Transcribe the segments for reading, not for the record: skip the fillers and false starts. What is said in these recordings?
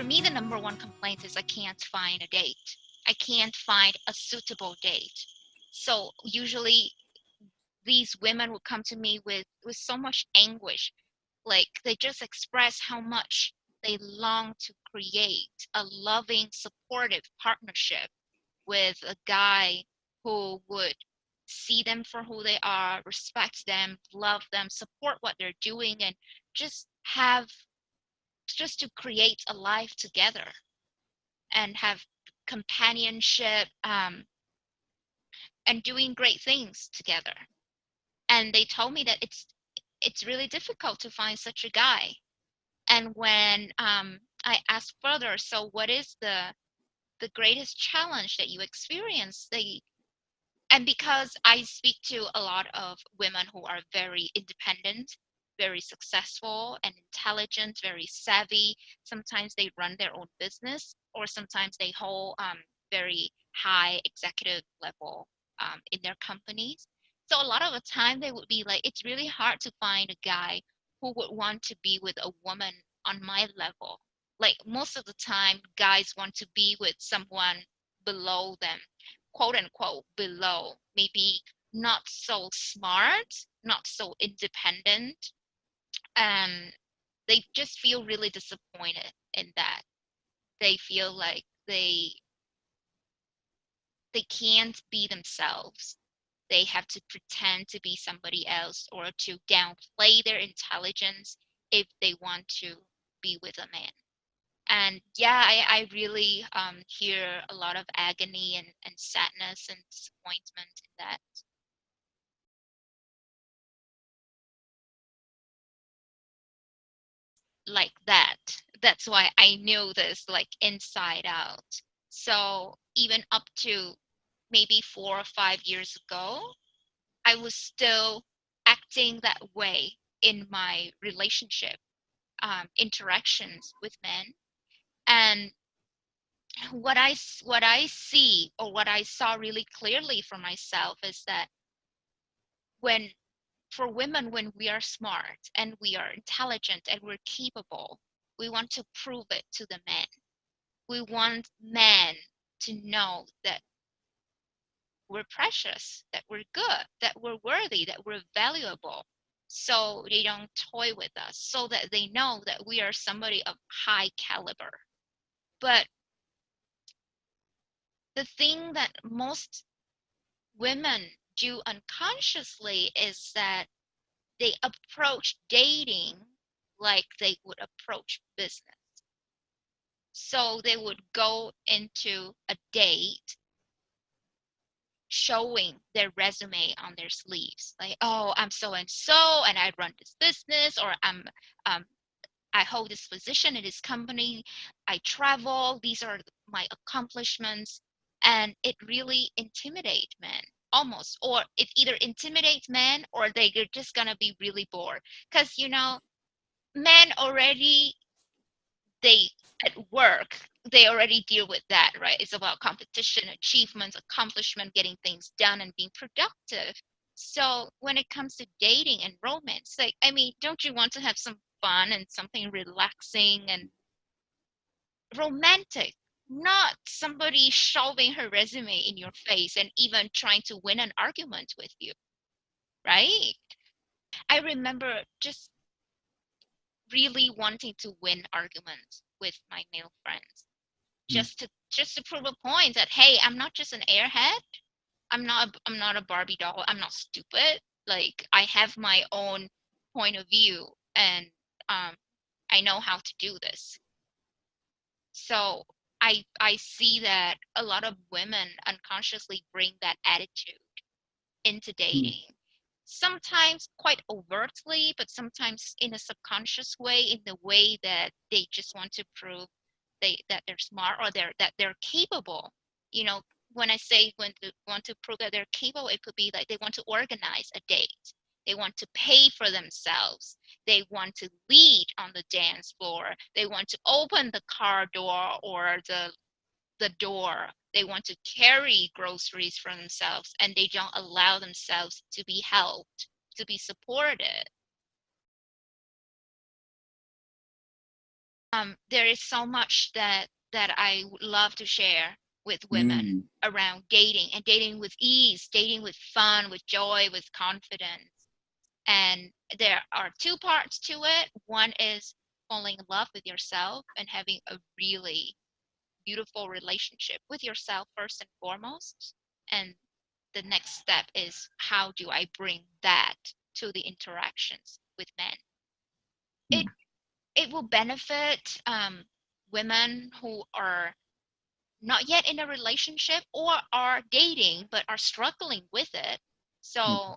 for me, the number one complaint is I can't find a date. I can't find a suitable date. So usually these women would come to me with so much anguish, like they just express how much they long to create a loving, supportive partnership with a guy who would see them for who they are, respect them, love them, support what they're doing, and just have just to create a life together and have companionship, and doing great things together. And they told me that it's really difficult to find such a guy. And when I asked further, so what is the greatest challenge that you experience? They And because I speak to a lot of women who are very independent, very successful and intelligent, very savvy. Sometimes they run their own business, or sometimes they hold very high executive level in their companies. So a lot of the time they would be like, it's really hard to find a guy who would want to be with a woman on my level. Like most of the time, guys want to be with someone below them, quote unquote below, maybe not so smart, not so independent, and they just feel really disappointed in that. They feel like they can't be themselves. They have to pretend to be somebody else or to downplay their intelligence if they want to be with a man. And yeah, I really hear a lot of agony and sadness and disappointment in that. Like that. That's why I knew this like inside out. So even up to maybe 4 or 5 years ago, I was still acting that way in my relationship interactions with men. And what I see, or what I saw really clearly for myself, is that when for women, when we are smart and we are intelligent and we're capable, we want to prove it to the men. We want men to know that we're precious, that we're good, that we're worthy, that we're valuable. So they don't toy with us, so that they know that we are somebody of high caliber. But the thing that most women do unconsciously is that they approach dating like they would approach business. So they would go into a date showing their resume on their sleeves, like, oh, I'm so and so and I run this business, or um, I hold this position in this company, I travel, these are my accomplishments. And it really intimidates men, almost, or it either intimidates men or they're just gonna be really bored, because men already, they at work, they already deal with that, right? It's about competition, achievements, accomplishment, getting things done and being productive. So when it comes to dating and romance, like, I mean, don't you want to have some fun and something relaxing and romantic, not somebody shoving her resume in your face and even trying to win an argument with you, right? I remember just really wanting to win arguments with my male friends, Mm. just to prove a point that, hey, I'm not just an airhead. I'm not a Barbie doll. I'm not stupid. Like, I have my own point of view, and um I know how to do this. So I see that a lot of women unconsciously bring that attitude into Mm. dating. Sometimes quite overtly, but sometimes in a subconscious way, in the way that they just want to prove that they're smart, or that they're capable. You know, when I say when to want to prove that they're capable, it could be like they want to organize a date. They want to pay for themselves. They want to lead on the dance floor. They want to open the car door or the door. They want to carry groceries for themselves, and they don't allow themselves to be helped, to be supported. there is so much that I would love to share with women Mm, around dating, and dating with ease, dating with fun, with joy, with confidence. And there are two parts to it. One is falling in love with yourself and having a really beautiful relationship with yourself first and foremost. And the next step is, how do I bring that to the interactions with men? It mm, it will benefit women who are not yet in a relationship or are dating but are struggling with it. mm, So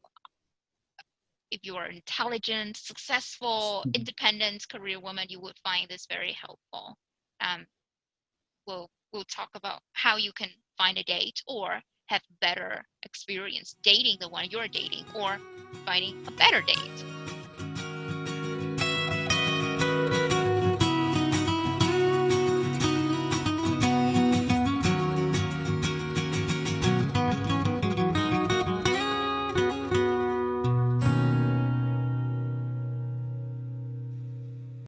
if you are intelligent, successful, mm. independent career woman, you would find this very helpful. Um, we'll talk about how you can find a date or have better experience dating the one you're dating, or finding a better date.